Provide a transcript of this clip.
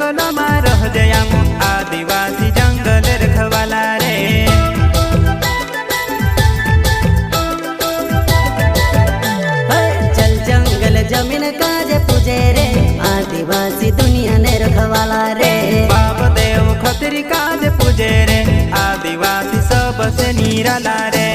जंगल में रह जया आदिवासी जंगल रखवाला रे। चल जंगल जमीन काज पूजे रे आदिवासी दुनिया ने रखवाला रे। बाप देव खतरी काज पूजे रे आदिवासी सबसे निराला रे।